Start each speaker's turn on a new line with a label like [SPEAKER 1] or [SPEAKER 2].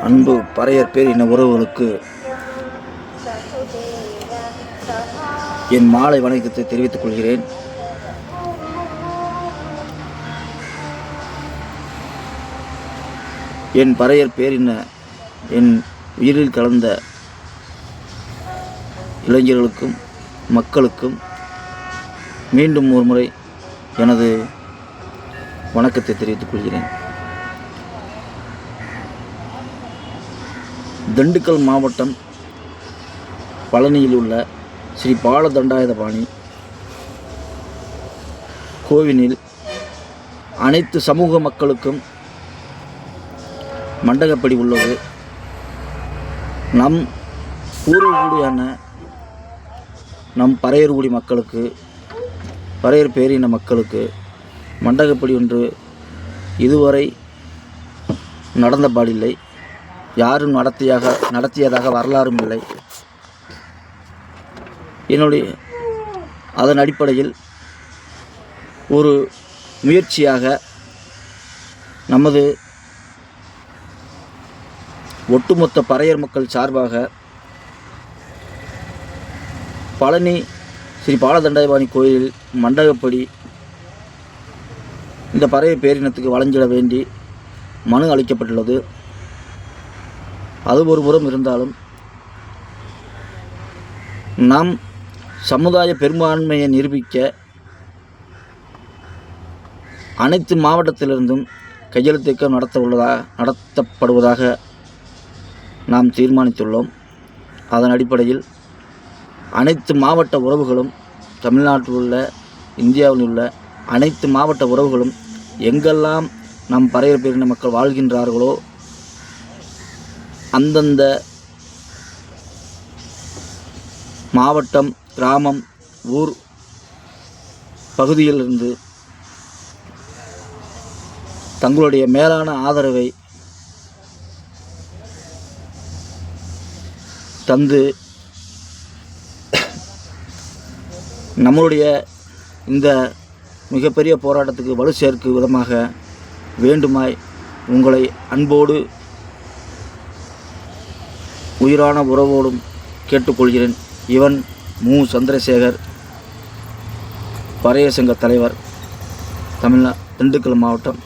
[SPEAKER 1] அன்பு பறையர் பேரின உறவுகளுக்கு என் மாலை வணக்கத்தை தெரிவித்துக் கொள்கிறேன். என் பறையர் பேரின என் உயிரில் கலந்த இளைஞர்களுக்கும் மக்களுக்கும் மீண்டும் ஒரு முறை எனது வணக்கத்தை தெரிவித்துக் கொள்கிறேன். திண்டுக்கல் மாவட்டம் பழனியில் உள்ள ஸ்ரீ பாலதண்டாயுதபாணி கோவிலில் அனைத்து சமூக மக்களுக்கும் மண்டகப்படி உள்ளது. நம் பூர்வகுடியான நம் பறையர்குடி மக்களுக்கு, பறையர் பேரின மக்களுக்கு மண்டகப்படி ஒன்று இதுவரை நடந்த பாடில்லை. யாரும் நடத்தியதாக வரலாறும் இல்லை. அதன் அடிப்படையில் ஒரு முயற்சியாக நமது ஒட்டுமொத்த பறையர் மக்கள் சார்பாக பழனி ஸ்ரீ பாலதண்டாயுதபாணி கோயிலில் மண்டகப்படி இந்த பறையர் பேரினத்துக்கு வழங்கிட வேண்டி மனு அளிக்கப்பட்டுள்ளது. அது ஒரு புறம் இருந்தாலும் நாம் சமுதாய பெரும்பான்மையை நிரூபிக்க அனைத்து மாவட்டத்திலிருந்தும் கையெழுத்து இயக்கம் நடத்தப்படுவதாக நாம் தீர்மானித்துள்ளோம். அதன் அடிப்படையில் அனைத்து மாவட்ட உறவுகளும், தமிழ்நாட்டில் உள்ள, இந்தியாவில் உள்ள அனைத்து மாவட்ட உறவுகளும் எங்கெல்லாம் நம் பறையர் பேரின மக்கள் வாழ்கின்றார்களோ அந்தந்த மாவட்டம், கிராமம், ஊர் பகுதியிலிருந்து தங்களுடைய மேலான ஆதரவை தந்து நம்முடைய இந்த மிகப்பெரிய போராட்டத்துக்கு வலு சேர்க்கும் விதமாக வேண்டுமாய் உங்களை அன்போடு உயிரான உறவோடும் கேட்டுக்கொள்கிறேன். இவன் மு. சந்திரசேகர், பறையர் சங்க தலைவர், திண்டுக்கல் மாவட்டம்.